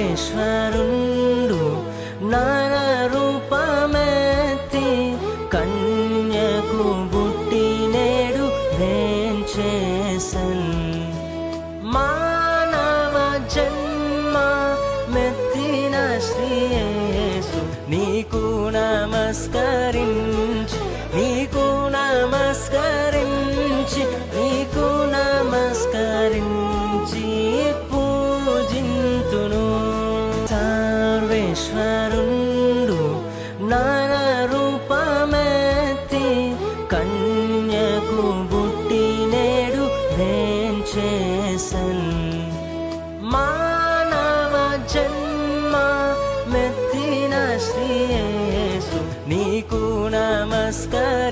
సర్వేశ్వరుండు నర రూపమెత్తి కన్యకు బుట్టి నేడు వేంచేసన్ మానవ జన్మ మెత్తిన శ్రీ యేసు నీకు నమస్కరించి నీకు నమస్కరించి నీకు నమస్కరించి పూజింతును సర్వేశ్వరుండు నర రూపమెత్తి కన్యకు బుట్టి నేడు వేంచేసన్ మానవ జన్మ మెత్తిన శ్రీ యేసు నీకు నమస్కరించి